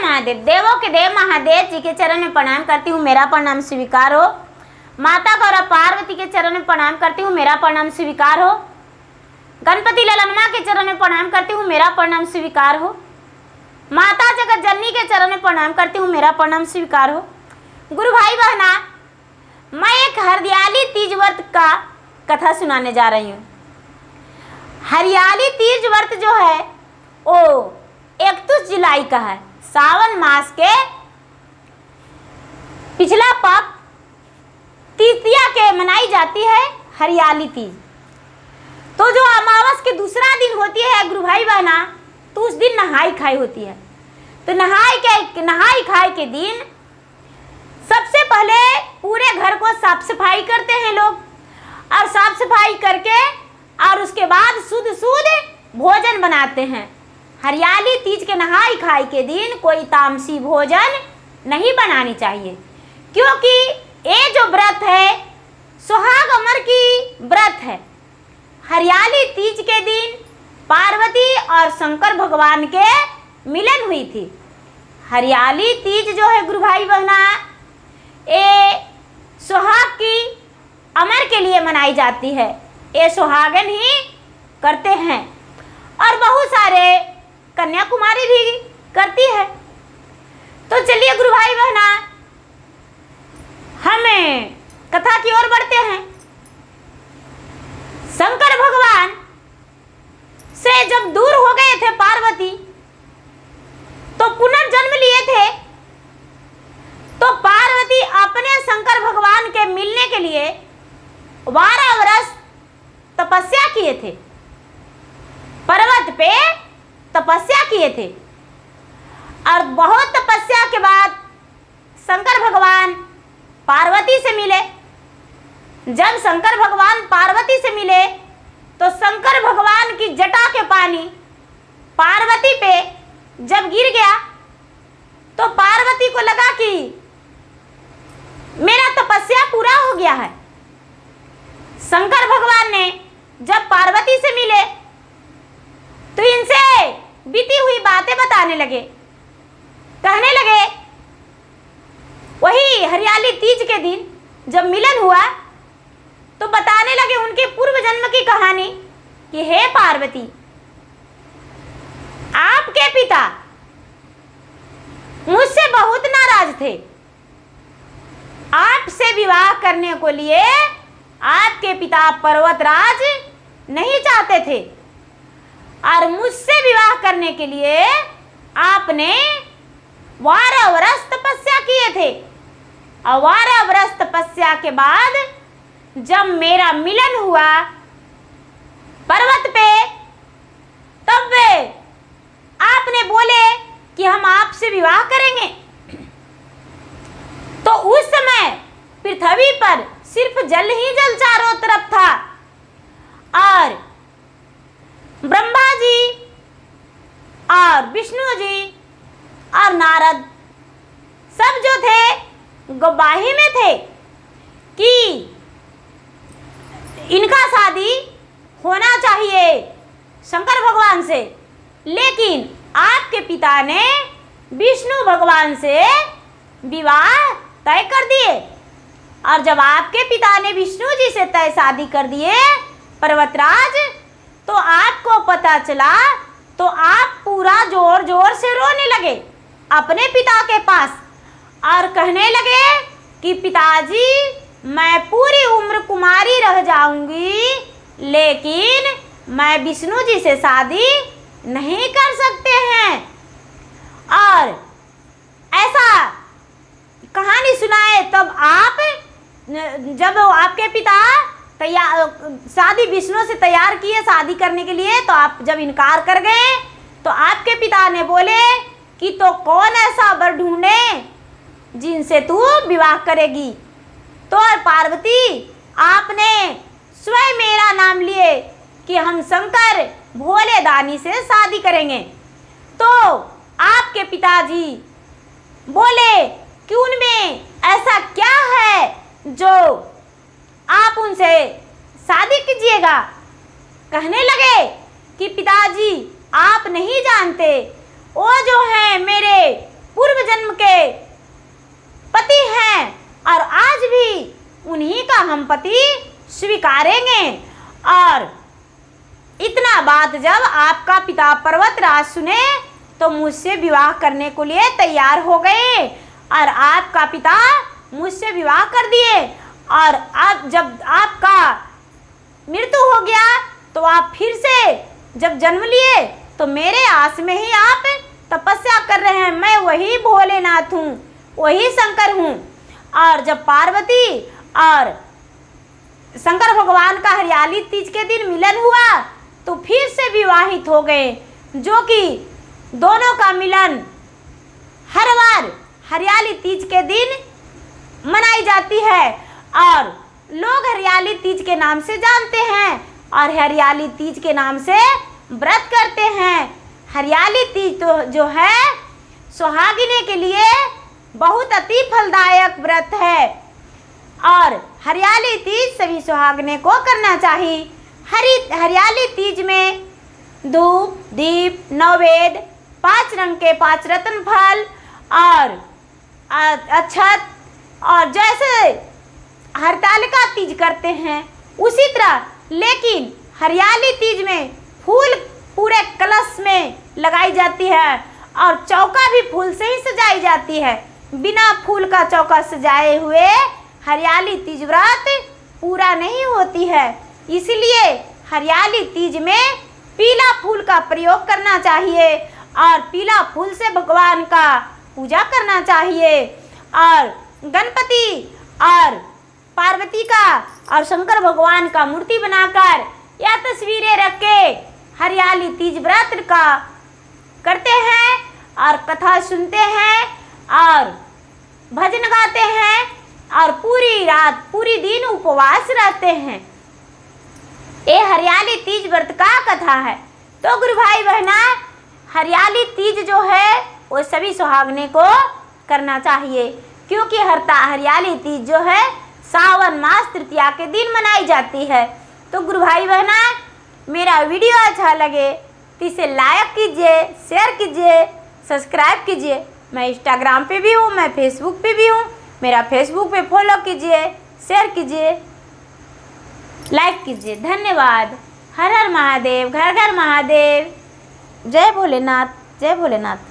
महादेव, देवों के देव महादेव जी के चरण में प्रणाम करती हूँ, मेरा प्रणाम स्वीकार हो। माता गौरा पार्वती के चरण में प्रणाम करती हूँ, मेरा प्रणाम स्वीकार हो। गणपति ललनमा के चरण में प्रणाम करती हूँ, मेरा प्रणाम स्वीकार हो। माता जगत जननी के चरण में प्रणाम करती हूँ, मेरा प्रणाम स्वीकार हो। गुरु भाई बहना, मैं एक हरियाली तीज व्रत का कथा सुनाने जा रही हूँ। हरियाली तीज व्रत जो है वो 31 जुलाई का है। सावन मास के पिछला पक्ष तृतीया के मनाई जाती है हरियाली तीज। तो जो अमावस के दूसरा दिन होती है गुरु भाई बहना, तो उस दिन नहाई खाई होती है। तो नहाई खाई के दिन सबसे पहले पूरे घर को साफ सफाई करते हैं लोग, और साफ सफाई करके और उसके बाद शुद्ध भोजन बनाते हैं। हरियाली तीज के नहाई खाई के दिन कोई तामसी भोजन नहीं बनानी चाहिए, क्योंकि ये जो व्रत है सुहाग अमर की व्रत है। हरियाली तीज के दिन पार्वती और शंकर भगवान के मिलन हुई थी। हरियाली तीज जो है गुरु भाई बहना, ये सुहाग की अमर के लिए मनाई जाती है। ये सुहागन ही करते हैं और बहुत सारे कन्याकुमारी भी करती है। तो चलिए गुरु भाई बहना, हमें कथा की ओर बढ़ते हैं। शंकर भगवान से जब दूर हो गए थे पार्वती, तो पुनर्जन्म लिए थे। तो पार्वती अपने शंकर भगवान के मिलने के लिए 12 वर्ष तपस्या किए थे, पर्वत पे तपस्या किए थे। और बहुत तपस्या के बाद शंकर भगवान पार्वती से मिले। जब शंकर भगवान पार्वती से मिले तो शंकर भगवान की जटा के पानी पार्वती पे जब गिर गया तो पार्वती को लगा कि मेरा तपस्या पूरा हो गया है। शंकर भगवान ने जब पार्वती से मिले तो इनसे बीती हुई बातें बताने लगे, कहने लगे। वही हरियाली तीज के दिन जब मिलन हुआ तो बताने लगे उनके पूर्व जन्म की कहानी कि हे पार्वती, आपके पिता मुझसे बहुत नाराज थे। आपसे विवाह करने को लिए आपके पिता पर्वतराज नहीं चाहते थे, और मुझसे विवाह करने के लिए आपने 12 वर्ष तपस्या किए थे। और 12 वर्ष तपस्या के बाद जब मेरा मिलन हुआ पर्वत पे, तब आपने बोले कि हम आपसे विवाह करेंगे। तो उस समय पृथ्वी पर सिर्फ जल ही जल चारों तरफ था, और ब्रह्मा जी और विष्णु जी और नारद सब जो थे गवाही में थे कि इनका शादी होना चाहिए शंकर भगवान से। लेकिन आपके पिता ने विष्णु भगवान से विवाह तय कर दिए, और जब आपके पिता ने विष्णु जी से तय शादी कर दिए पर्वतराज, तो आपको पता चला तो आप पूरा जोर जोर से रोने लगे अपने पिता के पास, और कहने लगे कि पिताजी, मैं पूरी उम्र कुमारी रह जाऊंगी, लेकिन मैं विष्णु जी से शादी नहीं कर सकते हैं। और ऐसा कहानी सुनाए तब आप, जब आपके पिता शादी विष्णु से तैयार किए शादी करने के लिए, तो आप जब इनकार कर गए तो आपके पिता ने बोले कि तो कौन ऐसा वर ढूंढे जिनसे तू विवाह करेगी। तो पार्वती, आपने स्वयं मेरा नाम लिए कि हम शंकर भोले दानी से शादी करेंगे। तो आपके पिताजी बोले कि उनमें ऐसा क्या है जो आप उनसे शादी कीजिएगा। कहने लगे कि पिताजी, आप नहीं जानते, वो जो है मेरे पति स्वीकारेंगे। और इतना बात जब आपका पिता पर्वतराज सुने तो मुझसे विवाह करने को लिए तैयार हो गए और आपका पिता मुझसे विवाह कर दिए। और अब जब आपका मृत्यु हो गया तो आप फिर से जब जन्म लिए तो मेरे आस में ही आप तपस्या कर रहे हैं। मैं वही भोलेनाथ हूँ, वही शंकर हूँ। और जब पार्वती और शंकर भगवान का हरियाली तीज के दिन मिलन हुआ तो फिर से विवाहित हो गए, जो कि दोनों का मिलन हर बार हरियाली तीज के दिन मनाई जाती है। और लोग हरियाली तीज के नाम से जानते हैं और हरियाली तीज के नाम से व्रत करते हैं। हरियाली तीज तो जो है सुहागिने के लिए बहुत अति फलदायक व्रत है और हरियाली तीज सभी सुहागने को करना चाहिए। हरियाली तीज में धूप, दीप, नैवेद्य, 5 रंग के 5 रत्न फल और अक्षत, और जैसे हरतालिका तीज करते हैं उसी तरह, लेकिन हरियाली तीज में फूल पूरे कलश में लगाई जाती है और चौका भी फूल से ही सजाई जाती है। बिना फूल का चौका सजाए हुए हरियाली तीज व्रत पूरा नहीं होती है। इसलिए हरियाली तीज में पीला फूल का प्रयोग करना चाहिए और पीला फूल से भगवान का पूजा करना चाहिए। और गणपति और पार्वती का और शंकर भगवान का मूर्ति बनाकर या तस्वीरें रख के हरियाली तीज व्रत का करते हैं और कथा सुनते हैं और भजन गाते हैं और पूरी रात पूरी दिन उपवास रहते हैं। ये हरियाली तीज व्रत का कथा है। तो गुरु भाई बहना, हरियाली तीज जो है वो सभी सुहागने को करना चाहिए, क्योंकि हरियाली तीज जो है सावन मास तृतीया के दिन मनाई जाती है। तो गुरु भाई बहना, मेरा वीडियो अच्छा लगे तो इसे लाइक कीजिए, शेयर कीजिए, सब्सक्राइब कीजिए। मैं इंस्टाग्राम पे भी हूँ, मैं फेसबुक पे भी हूँ। मेरा फेसबुक पे फॉलो कीजिए, शेयर कीजिए, लाइक कीजिए। धन्यवाद। हर हर महादेव, घर घर महादेव। जय भोलेनाथ, जय भोलेनाथ।